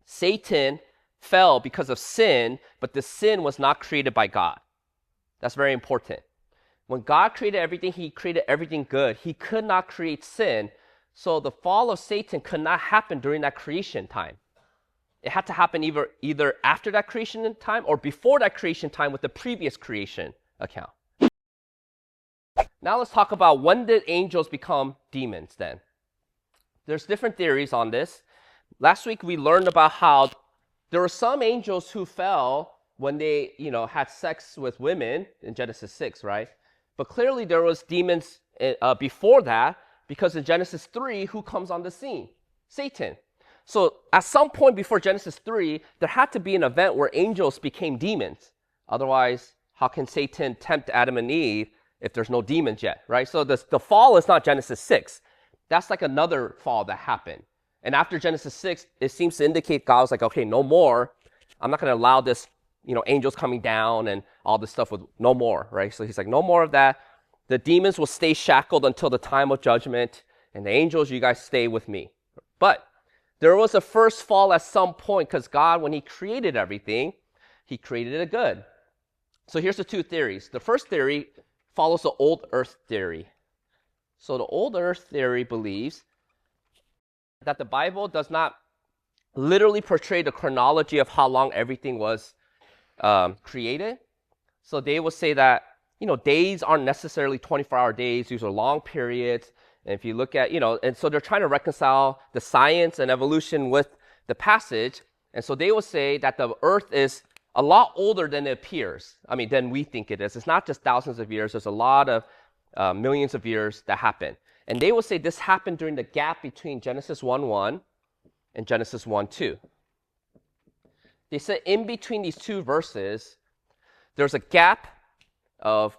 Satan fell because of sin, but the sin was not created by God. That's very important. When God created everything, he created everything good. He could not create sin. So the fall of Satan could not happen during that creation time. It had to happen either after that creation time or before that creation time with the previous creation account. Now let's talk about when did angels become demons then? There's different theories on this. Last week we learned about how there were some angels who fell when they, had sex with women in Genesis 6, right? But clearly there was demons before that, because in Genesis 3, who comes on the scene? Satan. So at some point before Genesis 3, there had to be an event where angels became demons. Otherwise, how can Satan tempt Adam and Eve if there's no demons yet, right? So the fall is not Genesis 6. That's like another fall that happened. And after Genesis 6, it seems to indicate God was like, okay, no more. I'm not going to allow this, angels coming down and all this stuff with no more, right? So he's like, no more of that. The demons will stay shackled until the time of judgment, and the angels, you guys stay with me. But there was a first fall at some point, because God, when he created everything, he created it good. So here's the two theories. The first theory follows the old earth theory. So the old earth theory believes that the Bible does not literally portray the chronology of how long everything was created. So they will say that, days aren't necessarily 24-hour days. These are long periods. And if you look at, and so they're trying to reconcile the science and evolution with the passage. And so they will say that the earth is a lot older than it appears. Than we think it is. It's not just thousands of years. There's a lot of millions of years that happen. And they will say this happened during the gap between Genesis 1:1 and Genesis 1:2. They said in between these two verses, there's a gap of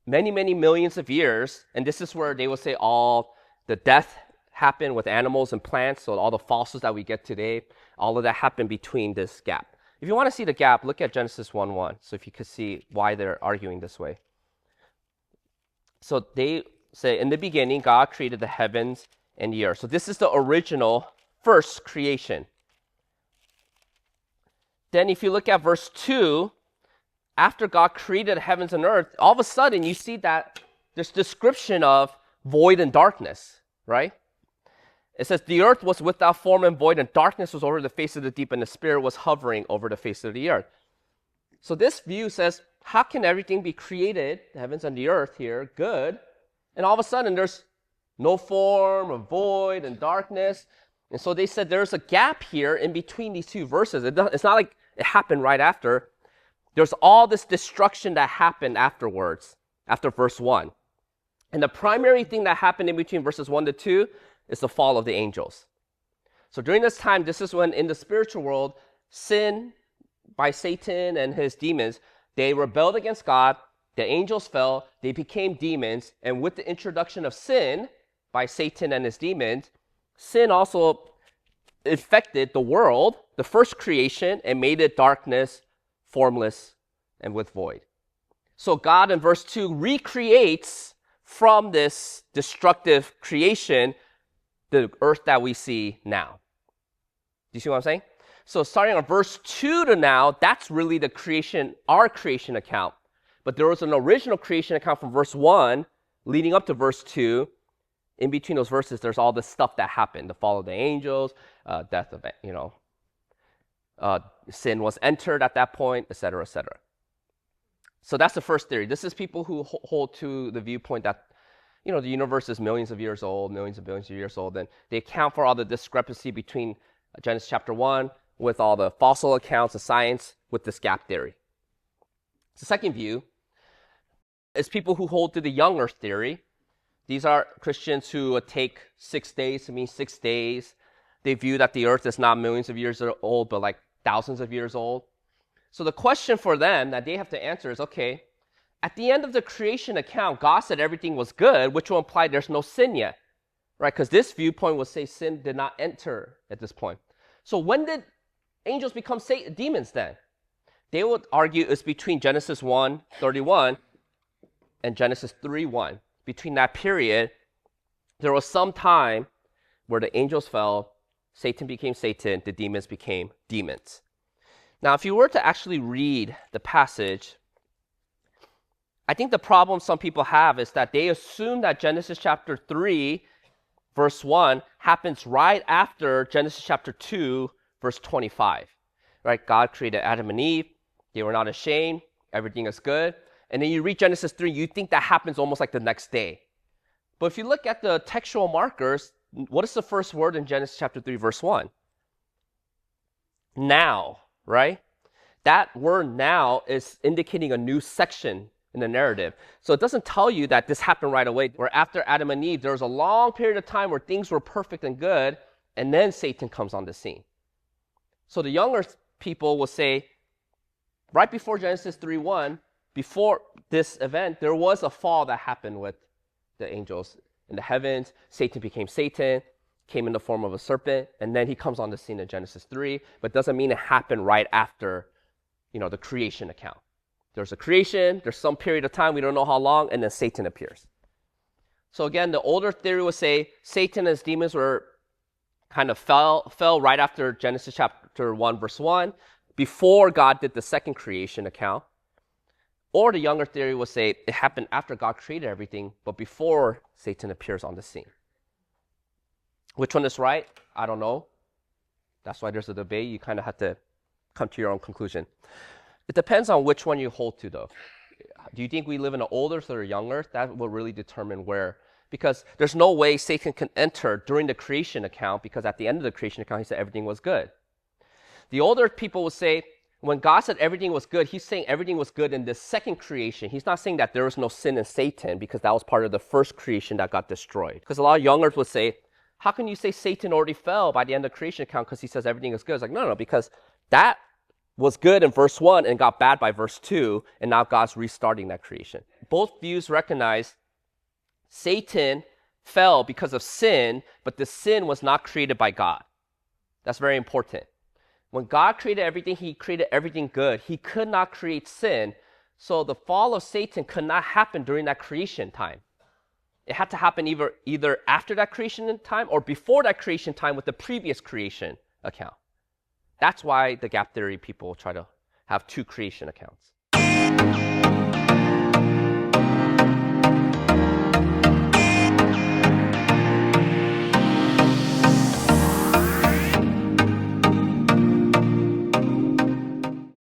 many, many millions of years. And this is where they will say all the death happened with animals and plants. So all the fossils that we get today, all of that happened between this gap. If you want to see the gap, look at Genesis 1:1. So if you could see why they're arguing this way. So they say, in the beginning, God created the heavens and the earth. So this is the original first creation. Then if you look at verse 2, after God created the heavens and earth, all of a sudden you see that there's description of void and darkness, right? It says, the earth was without form and void, and darkness was over the face of the deep, and the Spirit was hovering over the face of the earth. So this view says, how can everything be created, the heavens and the earth here, good, and all of a sudden there's no form, or void, and darkness? And so they said there's a gap here in between these two verses. It's not like it happened right after. There's all this destruction that happened afterwards, after verse 1. And the primary thing that happened in between verses 1 to 2 is the fall of the angels. So during this time, this is when in the spiritual world, sin by Satan and his demons, they rebelled against God, the angels fell, they became demons, and with the introduction of sin by Satan and his demons, sin also infected the world, the first creation, and made it darkness, formless, and with void. So God in verse 2 recreates from this destructive creation the earth that we see now. Do you see what I'm saying? So starting on verse 2 to now, that's really the creation, our creation account. But there was an original creation account from verse 1 leading up to verse 2. In between those verses, there's all this stuff that happened. The fall of the angels, death of, sin was entered at that point, etc., etc. So that's the first theory. This is people who hold to the viewpoint that, the universe is millions of years old, millions of billions of years old, and they account for all the discrepancy between Genesis chapter 1 with all the fossil accounts of science with this gap theory. The second view is people who hold to the young earth theory. These are Christians who take 6 days to mean 6 days. They view that the earth is not millions of years old, but like thousands of years old. So the question for them that they have to answer is, okay, at the end of the creation account, God said everything was good, which will imply there's no sin yet, right? Because this viewpoint will say sin did not enter at this point. So when did angels become demons then? They would argue it's between Genesis 1:31 and Genesis 3:1. Between that period, there was some time where the angels fell, Satan became Satan, the demons became demons. Now, if you were to actually read the passage, I think the problem some people have is that they assume that Genesis chapter 3, verse 1 happens right after Genesis chapter 2, verse 25. Right? God created Adam and Eve. They were not ashamed. Everything is good. And then you read Genesis 3, you think that happens almost like the next day. But if you look at the textual markers, what is the first word in Genesis chapter 3, verse 1? Now, right? That word now is indicating a new section in the narrative. So it doesn't tell you that this happened right away. Where after Adam and Eve, there was a long period of time where things were perfect and good, and then Satan comes on the scene. So the younger people will say, right before Genesis 3:1, before this event, there was a fall that happened with the angels in the heavens. Satan became Satan, came in the form of a serpent, and then he comes on the scene in Genesis 3, but doesn't mean it happened right after, the creation account. There's a creation, there's some period of time, we don't know how long, and then Satan appears. So again, the older theory would say Satan and his demons were kind of fell right after Genesis chapter 1, verse 1, before God did the second creation account. Or the younger theory would say it happened after God created everything, but before Satan appears on the scene. Which one is right? I don't know. That's why there's a debate. You kind of have to come to your own conclusion. It depends on which one you hold to, though. Do you think we live in an old earth or a young earth? That will really determine where. Because there's no way Satan can enter during the creation account, because at the end of the creation account, he said everything was good. The older people would say, when God said everything was good, he's saying everything was good in the second creation. He's not saying that there was no sin in Satan, because that was part of the first creation that got destroyed. Because a lot of young earth would say, how can you say Satan already fell by the end of the creation account because he says everything is good? It's like, no, because that was good in verse 1 and got bad by verse 2, and now God's restarting that creation. Both views recognize Satan fell because of sin, but the sin was not created by God. That's very important. When God created everything, he created everything good. He could not create sin, so the fall of Satan could not happen during that creation time. It had to happen either after that creation time or before that creation time with the previous creation account. That's why the gap theory people try to have two creation accounts.